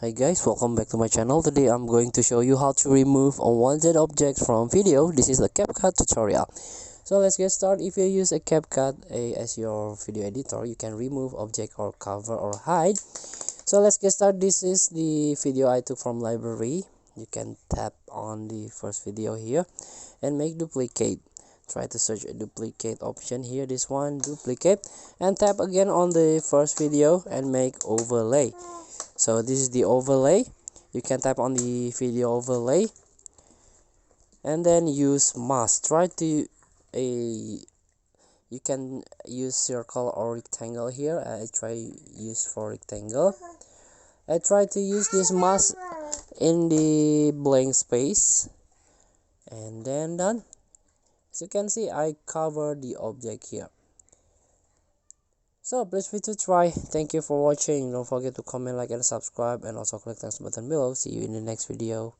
Hi guys, welcome back to my channel. Today I'm going to show you how to remove unwanted objects from video. This is the CapCut tutorial. So let's get started. If you use a CapCut as your video editor, you can remove object or cover or hide. So let's get started. This is the video I took from library. You can tap on the first video here and make duplicate. Try to search a duplicate option here, this one, duplicate, and tap again on the first video and make overlay. So this is the overlay. You can tap on the video overlay and then use mask. Try to you can use circle or rectangle here. I try use for rectangle. I try to use this mask in the blank space and then done. As you can see, I cover the object here. So please feel to try. Thank you for watching. Don't forget to comment, like, and subscribe, and also click the button below. See you in the next video.